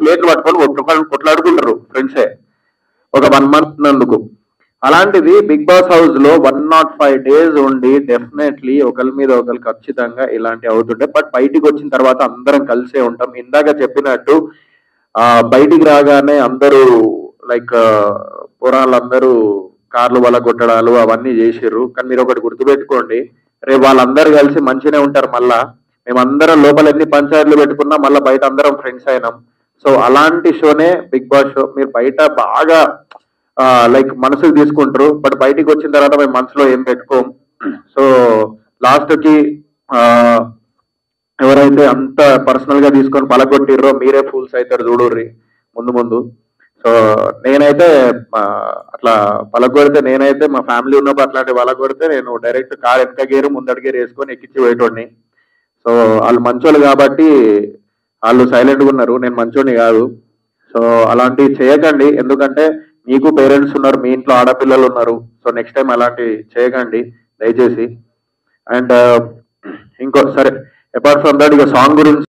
ప్లేట్లు పట్టుకొని కొట్లాడుకుంటారు ఫ్రెండ్సే ఒక 1 month నందుకు. అలాంటిది బిగ్ బాస్ హౌస్ లో 105 days ఉండి డెఫినెట్లీ ఒకరి మీద ఒకరు ఖచ్చితంగా ఇలాంటి అవుతుంటే, బట్ బయటికి వచ్చిన తర్వాత అందరం కలిసే ఉంటాం. ఇందాక చెప్పినట్టు బయటికి రాగానే అందరూ లైక్ పురాణాలందరూ కార్లు వల్ల కొట్టడాలు అవన్నీ చేసిర్రు. కానీ మీరు ఒకటి గుర్తుపెట్టుకోండి, రేపు వాళ్ళందరూ కలిసి మంచిగానే ఉంటారు. మళ్ళా మేమందరం లోపల ఎన్ని పంచాయతీలు పెట్టుకున్నా మళ్ళీ బయట అందరం ఫ్రెండ్స్ అయినాం. సో అలాంటి షోనే బిగ్ బాస్ షో. మీరు బయట బాగా లైక్ మనసుకు తీసుకుంటారు, బట్ బయటికి వచ్చిన తర్వాత మేము మనసులో ఏం పెట్టుకోం. సో లాస్ట్ కి ఎవరైతే అంత పర్సనల్ గా తీసుకొని పలగొట్టిర్రో మీరే ఫూల్స్ అవుతారు చూడుర్రి ముందు ముందు. సో నేనైతే అట్లా పలగొడితే, నేనైతే మా ఫ్యామిలీ ఉన్నప్పుడు అట్లాంటి పలగొడితే నేను డైరెక్ట్ కార్ వెనక గేరు ముందడి గేరు వేసుకొని ఎక్కించి పోయేటోడిని. సో వాళ్ళు మంచోళ్ళు కాబట్టి వాళ్ళు సైలెంట్గా ఉన్నారు, నేను మంచోడిని కాదు. సో అలాంటివి చేయకండి, ఎందుకంటే మీకు పేరెంట్స్ ఉన్నారు, మీ ఇంట్లో ఆడపిల్లలు ఉన్నారు. సో నెక్స్ట్ టైం అలాంటివి చేయకండి దయచేసి. అండ్ ఇంకో సరే, అపార్ట్ ఫ్రమ్ దట్ ఇక సాంగ్ గురించి